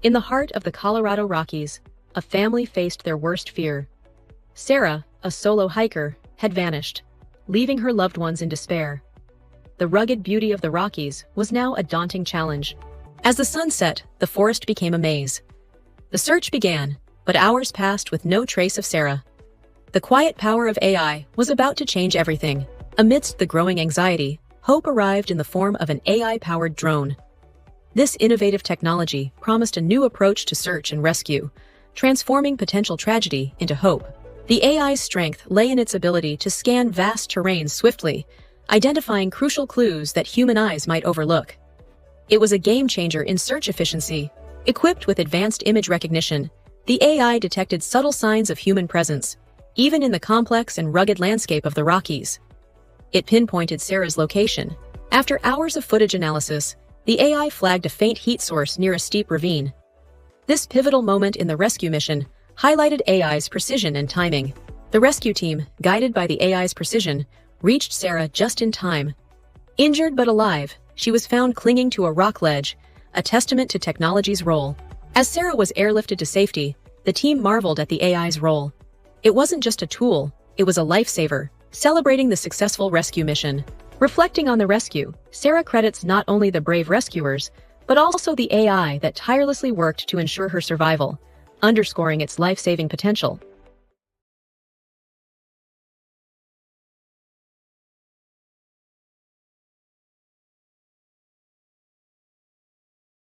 In the heart of the Colorado Rockies, a family faced their worst fear. Sarah, a solo hiker, had vanished, leaving her loved ones in despair. The rugged beauty of the Rockies was now a daunting challenge. As the sun set, the forest became a maze. The search began, but hours passed with no trace of Sarah. The quiet power of AI was about to change everything. Amidst the growing anxiety, hope arrived in the form of an AI-powered drone. This innovative technology promised a new approach to search and rescue, transforming potential tragedy into hope. The AI's strength lay in its ability to scan vast terrains swiftly, identifying crucial clues that human eyes might overlook. It was a game-changer in search efficiency. Equipped with advanced image recognition, the AI detected subtle signs of human presence, even in the complex and rugged landscape of the Rockies. It pinpointed Sarah's location. After hours of footage analysis, the AI flagged a faint heat source near a steep ravine. This pivotal moment in the rescue mission highlighted AI's precision and timing. The rescue team, guided by the AI's precision, reached Sarah just in time. Injured but alive, she was found clinging to a rock ledge, a testament to technology's role. As Sarah was airlifted to safety, the team marveled at the AI's role. It wasn't just a tool, it was a lifesaver, celebrating the successful rescue mission. Reflecting on the rescue, Sarah credits not only the brave rescuers, but also the AI that tirelessly worked to ensure her survival, underscoring its life-saving potential.